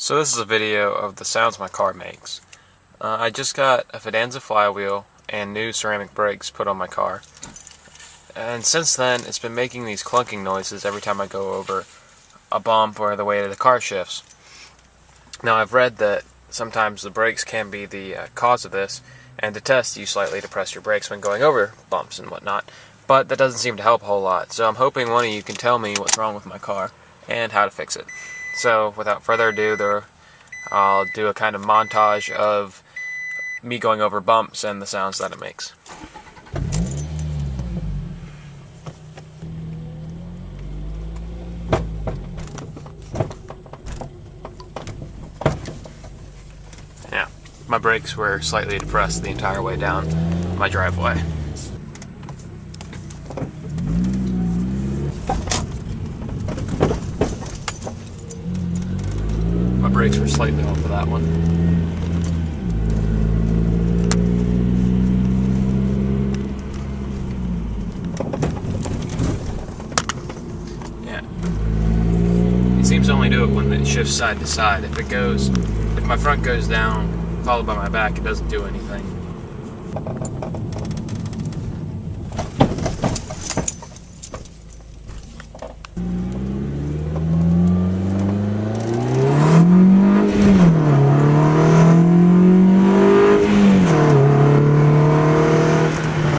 So this is a video of the sounds my car makes. I just got a Fidanza flywheel and new ceramic brakes put on my car. And since then, it's been making these clunking noises every time I go over a bump or the way the car shifts. Now I've read that sometimes the brakes can be the cause of this, and to test, you slightly depress your brakes when going over bumps and whatnot. But that doesn't seem to help a whole lot, so I'm hoping one of you can tell me what's wrong with my car and how to fix it. So without further ado, I'll do a kind of montage of me going over bumps and the sounds that it makes. Yeah, my brakes were slightly depressed the entire way down my driveway. My brakes were slightly off of that one. Yeah. It seems to only do it when it shifts side to side. If my front goes down, followed by my back, it doesn't do anything.